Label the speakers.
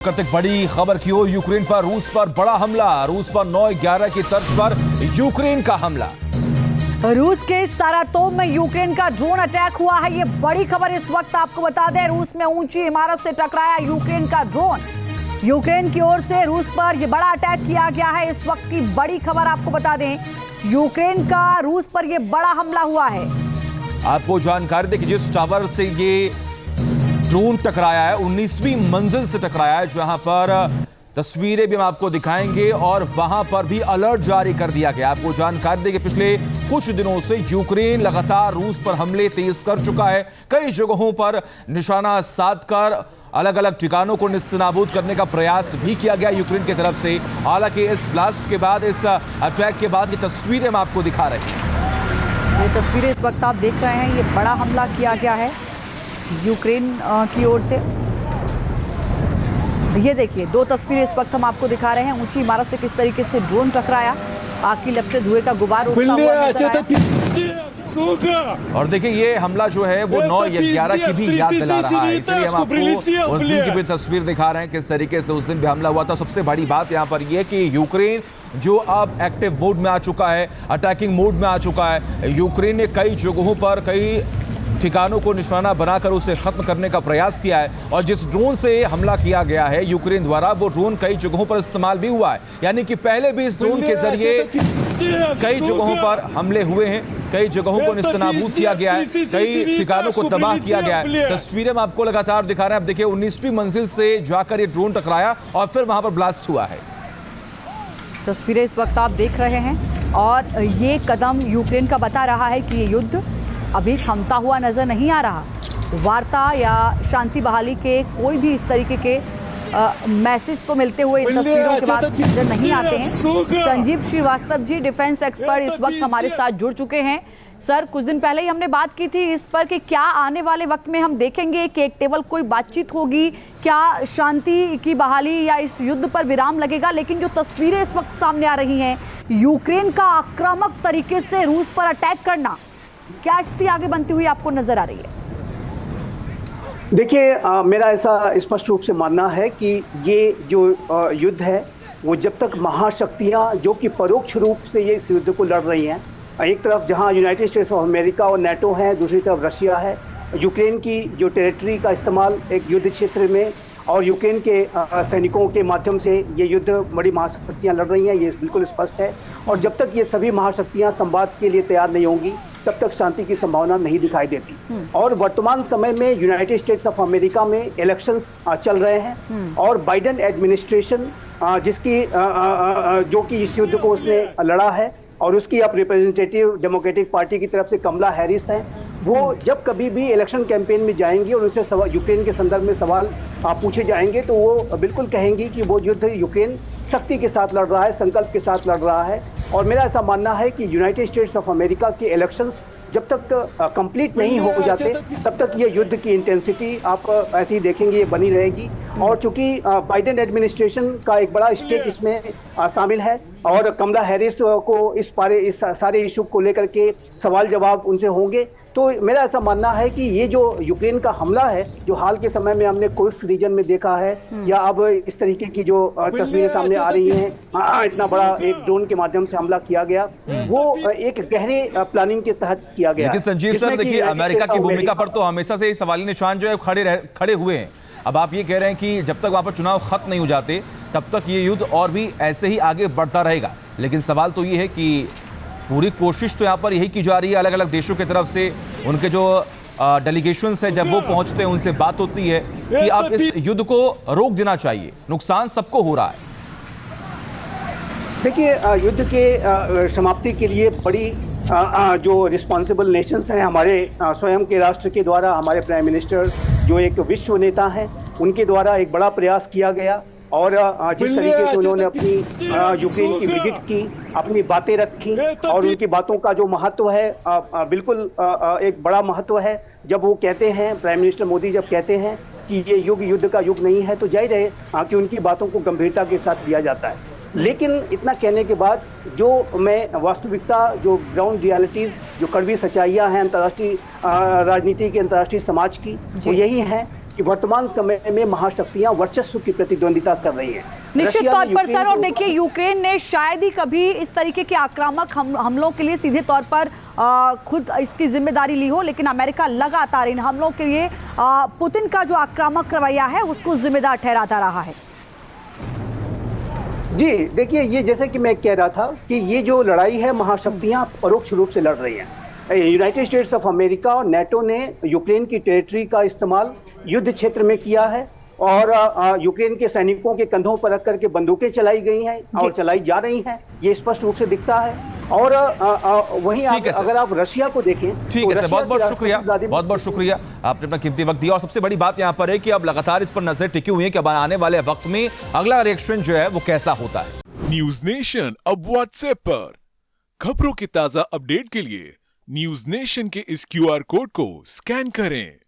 Speaker 1: करते बड़ी खबर की ओर यूक्रेन पर रूस पर बड़ा हमला। रूस पर 9/11 की तर्ज पर यूक्रेन का हमला।
Speaker 2: रूस के सारातोव में यूक्रेन का ड्रोन अटैक हुआ है। ये बड़ी खबर इस वक्त आपको बता दें। रूस में ऊंची इमारत से टकराया यूक्रेन का ड्रोन। यूक्रेन की ओर से रूस पर यह बड़ा अटैक किया गया है। इस वक्त की बड़ी खबर आपको बता दें, यूक्रेन का रूस पर यह बड़ा हमला हुआ है।
Speaker 1: आपको जानकारी दें कि जिस टावर से ये ड्रोन टकराया है 19वीं मंजिल से टकराया है, जहां पर तस्वीरें भी हम आपको दिखाएंगे और वहां पर भी अलर्ट जारी कर दिया गया। आपको जानकारी दें कि पिछले कुछ दिनों से यूक्रेन लगातार रूस पर हमले तेज कर चुका है। कई जगहों पर निशाना साधकर अलग अलग ठिकानों को निस्तनाबूद करने का प्रयास भी किया गया यूक्रेन की तरफ से। हालांकि इस ब्लास्ट के बाद, इस अटैक के बाद की तस्वीरें हम आपको दिखा रहे हैं।
Speaker 2: ये तस्वीरें इस वक्त आप देख रहे हैं। ये बड़ा हमला किया गया है यूक्रेन की ओर से। ये देखिए, दो तस्वीरें इस वक्त हम आपको दिखा रहे हैं। ऊंची इमारत से किस तरीके से ड्रोन टकराया, आग की लपटें, धुएं का गुबार उड़ता हुआ नजर आया।
Speaker 1: और देखिए, ये हमला जो है वो 9/11 की भी याद दिला रहा है, इसलिए हम आपको उस दिन की भी तस्वीर दिखा रहे हैं, किस तरीके से उस दिन भी हमला हुआ था। सबसे बड़ी बात यहाँ पर यह कि यूक्रेन जो अब एक्टिव मोड में आ चुका है, अटैकिंग मोड में आ चुका है। यूक्रेन ने कई जगहों पर, कई ठिकानों को निशाना बनाकर उसे खत्म करने का प्रयास किया है। और जिस ड्रोन से हमला किया गया है यूक्रेन द्वारा, वो ड्रोन कई जगहों पर इस्तेमाल भी हुआ है। यानी कि पहले भी इस ड्रोन के जरिए कई जगहों पर हमले हुए हैं, कई जगहों को निस्तनाबूद किया गया है, कई ठिकानों को तबाह किया गया है। तस्वीरें हम आपको लगातार दिखा रहे हैं। आप देखिए, 19वीं मंजिल से जाकर ये ड्रोन टकराया और फिर वहां पर ब्लास्ट हुआ है।
Speaker 2: तस्वीरें इस वक्त आप देख रहे हैं और ये कदम यूक्रेन का बता रहा है कि ये युद्ध अभी थमता हुआ नजर नहीं आ रहा। वार्ता या शांति बहाली के कोई भी इस तरीके के मैसेज तो मिलते हुए इन तस्वीरों के बाद नजर नहीं आते हैं। संजीव श्रीवास्तव जी, डिफेंस एक्सपर्ट, इस वक्त हमारे साथ जुड़ चुके हैं। सर, कुछ दिन पहले ही हमने बात की थी इस पर कि क्या आने वाले वक्त में हम देखेंगे कि एक टेबल कोई बातचीत होगी, क्या शांति की बहाली या इस युद्ध पर विराम लगेगा। लेकिन जो तस्वीरें इस वक्त सामने आ रही हैं, यूक्रेन का आक्रामक तरीके से रूस पर अटैक करना, क्या स्थिति आगे बनती हुई आपको नजर आ रही है?
Speaker 3: देखिए, मेरा ऐसा स्पष्ट रूप से मानना है कि ये जो युद्ध है वो जब तक महाशक्तियां जो कि परोक्ष रूप से ये इस युद्ध को लड़ रही हैं, एक तरफ जहां यूनाइटेड स्टेट्स ऑफ अमेरिका और नेटो है, दूसरी तरफ रशिया है। यूक्रेन की जो टेरिटरी का इस्तेमाल एक युद्ध क्षेत्र में और यूक्रेन के सैनिकों के माध्यम से ये युद्ध बड़ी महाशक्तियां लड़ रही हैं, ये बिल्कुल स्पष्ट है। और जब तक ये सभी महाशक्तियां संवाद के लिए तैयार नहीं होंगी, तब तक शांति की संभावना नहीं दिखाई देती। और वर्तमान समय में यूनाइटेड स्टेट्स ऑफ अमेरिका में इलेक्शंस चल रहे हैं और बाइडेन एडमिनिस्ट्रेशन जिसकी जो कि इस युद्ध को उसने लड़ा है और उसकी अब रिप्रेजेंटेटिव डेमोक्रेटिक पार्टी की तरफ से कमला हैरिस हैं, वो जब कभी भी इलेक्शन कैंपेन में जाएंगी और उनसे यूक्रेन के संदर्भ में सवाल पूछे जाएंगे तो वो बिल्कुल कहेंगी कि वो युद्ध यूक्रेन शक्ति के साथ लड़ रहा है, संकल्प के साथ लड़ रहा है। और मेरा ऐसा मानना है कि यूनाइटेड स्टेट्स ऑफ अमेरिका के इलेक्शंस जब तक कंप्लीट नहीं हो जाते, तब तक ये युद्ध की इंटेंसिटी आप ऐसे ही देखेंगे, ये बनी रहेगी। और चूंकि बाइडेन एडमिनिस्ट्रेशन का एक बड़ा स्टेक इसमें शामिल है और कमला हैरिस को इस सारे इशू को लेकर के सवाल जवाब उनसे होंगे, तो मेरा ऐसा मानना है कि ये जो यूक्रेन का हमला है, जो हाल के समय में हमने कुर्स्क रीजन में देखा है, या अब इस तरीके की जो तस्वीरें सामने आ रही हैं, इतना बड़ा एक ड्रोन के माध्यम से हमला किया गया, वो एक गहरे प्लानिंग के तहत किया गया।
Speaker 1: लेकिन संजीव सर, देखिए, अमेरिका की भूमिका पर तो हमेशा से सवाली निशान जो है खड़े हुए हैं। अब आप ये कह रहे हैं कि जब तक वहां पर चुनाव खत्म नहीं हो जाते, तब तक ये युद्ध और भी ऐसे ही आगे बढ़ता रहेगा। लेकिन सवाल तो ये है कि पूरी कोशिश तो यहाँ पर यही की जा रही है अलग अलग देशों की तरफ से, उनके जो डेलीगेशंस है, जब वो पहुंचते हैं उनसे बात होती है कि अब इस युद्ध को रोक देना चाहिए, नुकसान सबको हो रहा है।
Speaker 3: देखिए, युद्ध के समाप्ति के लिए बड़ी जो रिस्पॉन्सिबल नेशंस हैं, हमारे स्वयं के राष्ट्र के द्वारा, हमारे प्राइम मिनिस्टर जो एक विश्व नेता हैं, उनके द्वारा एक बड़ा प्रयास किया गया। और जिस तरीके से उन्होंने अपनी यूक्रेन की विजिट की, अपनी बातें रखी और उनकी बातों का जो महत्व है, बिल्कुल एक बड़ा महत्व है। जब वो कहते हैं, प्राइम मिनिस्टर मोदी जब कहते हैं कि ये युग युद्ध का युग नहीं है, तो जाहिर है कि उनकी बातों को गंभीरता के साथ लिया जाता है। लेकिन इतना कहने के बाद जो मैं वास्तविकता, जो ग्राउंड रियलिटीज, जो कड़वी सच्चाइयाँ हैं अंतर्राष्ट्रीय राजनीति के, अंतर्राष्ट्रीय समाज की, वो यही है कि वर्तमान समय में महाशक्तियां वर्चस्व की प्रतिद्वंदिता कर रही हैं।
Speaker 2: निश्चित
Speaker 3: रशिया
Speaker 2: तौर
Speaker 3: ने
Speaker 2: पर
Speaker 3: यूक्रेन
Speaker 2: सर, और
Speaker 3: को-
Speaker 2: देखिए यूक्रेन ने शायद ही कभी इस तरीके के आक्रामक हमलों के लिए सीधे तौर पर खुद इसकी जिम्मेदारी ली हो, लेकिन अमेरिका लगातार इन हमलों के लिए पुतिन का जो आक्रामक रवैया है उसको जिम्मेदार ठहराता रहा है।
Speaker 3: जी देखिए, ये जैसे कि मैं कह रहा था कि ये जो लड़ाई है महाशक्तियां परोक्ष रूप से लड़ रही हैं। यूनाइटेड स्टेट्स ऑफ अमेरिका और नेटो ने यूक्रेन की टेरिटरी का इस्तेमाल युद्ध क्षेत्र में किया है और यूक्रेन के सैनिकों के कंधों पर रख करके बंदूकें चलाई गई हैं और चलाई जा रही हैं, ये स्पष्ट रूप से दिखता है। और वहीं अगर आप रशिया को देखें,
Speaker 1: ठीक है सर, बहुत बहुत शुक्रिया, बहुत बहुत शुक्रिया, आपने अपना कीमती वक्त दिया। और सबसे बड़ी बात यहाँ पर है कि अब लगातार इस पर नजर टिकी हुई है कि अब आने वाले वक्त में अगला रिएक्शन जो है वो कैसा होता है।
Speaker 4: न्यूज नेशन अब व्हाट्सएप पर खबरों की ताजा अपडेट के लिए न्यूज नेशन के इस QR कोड को स्कैन करें।